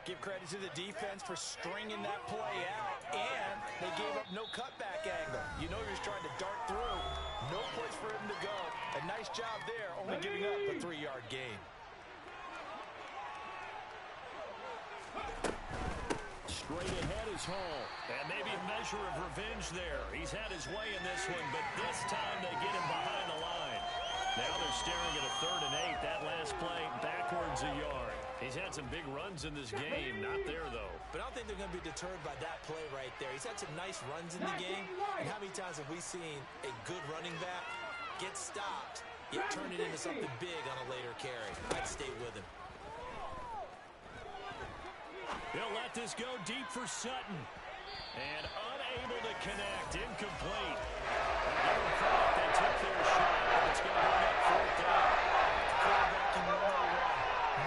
Give credit to the defense for stringing that play out, and they gave up no cutback angle. You know he was trying to dart through. No place for him to go. A nice job there, only giving up a 3-yard gain. Straight ahead is Hall. And maybe a measure of revenge there. He's had his way in this one, but this time they get him behind the line. Now they're staring at a 3rd and 8. That last play backwards a yard. He's had some big runs in this game. Not there, though. But I don't think they're going to be deterred by that play right there. He's had some nice runs in the game. And how many times have we seen a good running back get stopped, yet turn it into something big on a later carry? I'd stay with him. He'll let this go deep for Sutton. And unable to connect. Incomplete. They took their shot. It's going to bring up 4th down. Quarterback in 101.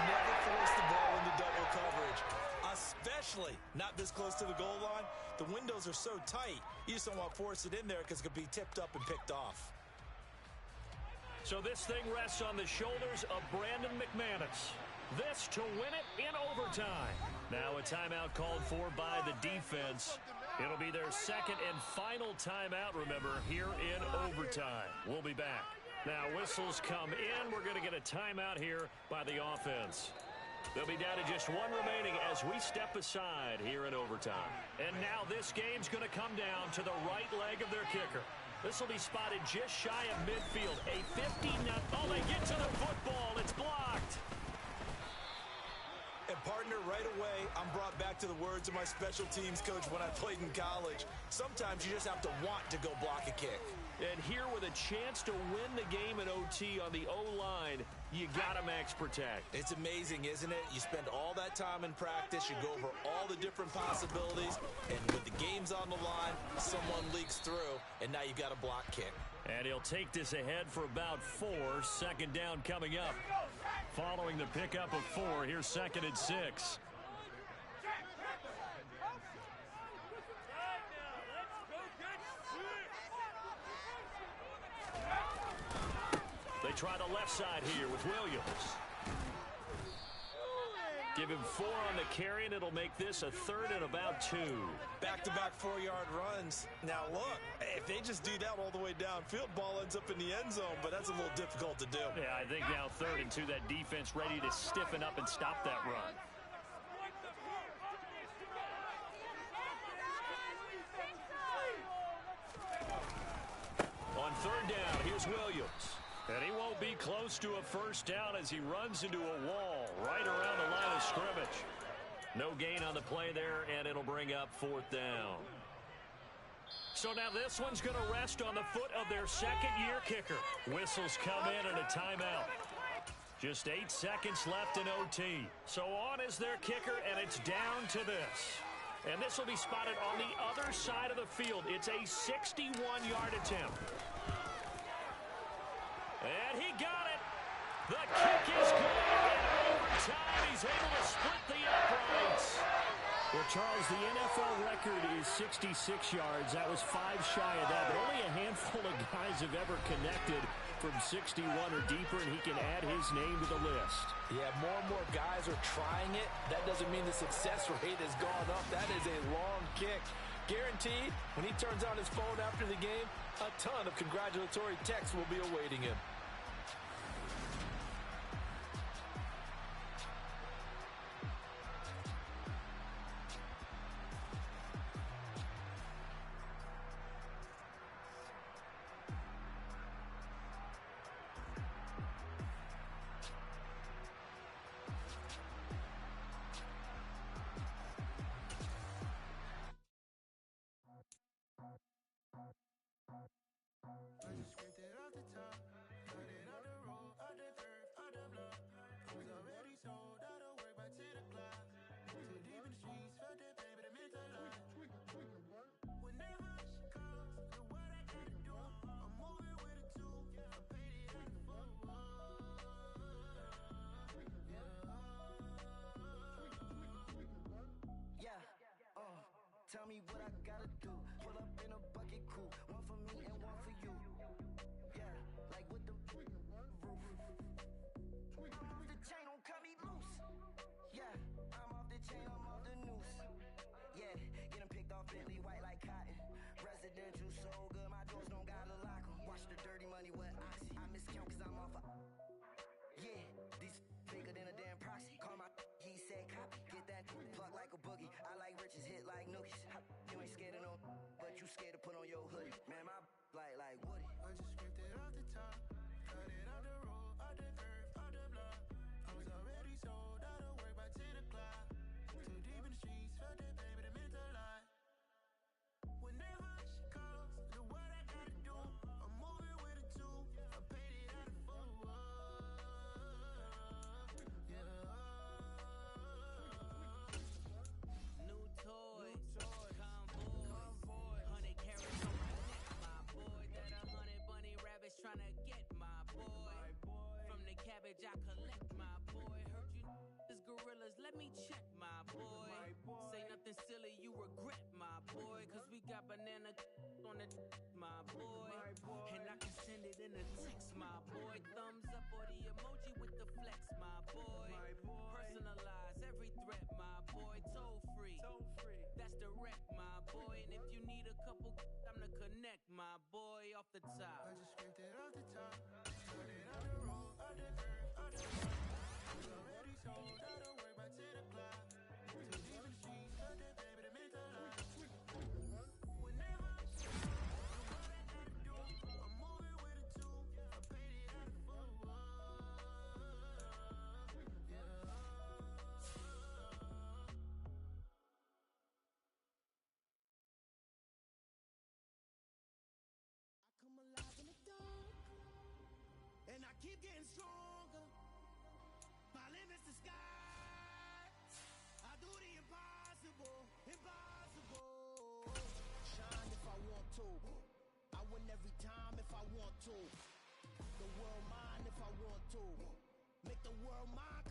Never force the ball into double coverage, especially not this close to the goal line. The windows are so tight, you just don't want to force it in there because it could be tipped up and picked off. So this thing rests on the shoulders of Brandon McManus. This to win it in overtime. Now a timeout called for by the defense. It'll be their 2nd and final timeout, remember, here in overtime. We'll be back. Now whistles come in. We're going to get a timeout here by the offense. They'll be down to just 1 remaining as we step aside here in overtime. And now this game's going to come down to the right leg of their kicker. This will be spotted just shy of midfield. A 50-0. Oh, they get to the football. It's blocked. And partner, right away, I'm brought back to the words of my special teams coach when I played in college. Sometimes you just have to want to go block a kick. And here with a chance to win the game in OT on the O-line, you got to max protect. It's amazing, isn't it? You spend all that time in practice, you go over all the different possibilities, and with the games on the line, someone leaks through, and now you've got a block kick. And he'll take this ahead for about 4. 2nd down coming up. Following the pickup of 4, here's 2nd and 6. They try the left side here with Williams. Give him 4 on the carry, and it'll make this a 3rd and about 2. Back-to-back 4-yard runs. Now, look, if they just do that all the way downfield, ball ends up in the end zone, but that's a little difficult to do. Yeah, I think now 3rd and 2, that defense ready to stiffen up and stop that run. On 3rd down, here's Williams. And he won't be close to a first down as he runs into a wall right around the line of scrimmage. No gain on the play there, and it'll bring up 4th down. So now this one's going to rest on the foot of their 2nd-year kicker. Whistles come in and a timeout. Just 8 seconds left in OT. So on is their kicker, and it's down to this. And this will be spotted on the other side of the field. It's a 61-yard attempt. And he got it. The kick is good. In overtime, he's able to split the uprights. Well, Charles, the NFL record is 66 yards. That was 5 shy of that, but only a handful of guys have ever connected from 61 or deeper, and he can add his name to the list. Yeah, more and more guys are trying it. That doesn't mean the success rate has gone up. That is a long kick. Guaranteed, when he turns on his phone after the game, a ton of congratulatory texts will be awaiting him. Tell me what I gotta do. Pull up in a bucket coupe, one for me and one for you. Yeah, like with the roof. I'm off the chain, don't cut me loose. Yeah, I'm off the chain, I'm off the noose. Yeah, getting picked off Bentley white like cotton. Residential so good, my doors don't gotta lock 'em. Watch the dirty money with oxy. I miscount cause I'm off a... Yeah, these bigger than a damn proxy. Call my he said copy. Get that plug like a boogie. I like riches, hit like nookies. You ain't scared of no, but you scared to put on your hoodie. Man, my like Woody. I just scraped it off the top, cut it off the road, off the curve, off the block. I was already sold out of work by 10 o'clock. Too deep in the streets, felt that baby, that meant a lot. Whenever she calls, do what I gotta do. I'm moving with a two. I paid it out of full. New toys, convoy, 100 carats on my neck, my boy. That 100 bunny rabbits tryna get my boy. From the cabbage I collect, my boy. Heard you is gorillas, let me check, my boy. Say nothing silly, you regret, my boy. Cause we got banana on the my boy. And I can send it in a text, my boy. Thumbs up or the emoji with the flex, my boy. Personalize every threat, my boy. Toll free, that's direct, my boy. And if you need a couple, I'm to connect, my boy, off the top. I just scraped it off the top, cut it off the road, off the curve, off the block. I was already sold out of work by 10 o'clock. Too deep in the streets, felt that baby, that meant a lot. Whenever she calls, what I gotta do. I'm moving with a two. I paid it out of full. Come alive in the dark, and I keep getting stronger. My limit's the sky. I do the impossible, impossible. Shine if I want to. I win every time if I want to. The world mine if I want to. Make the world mine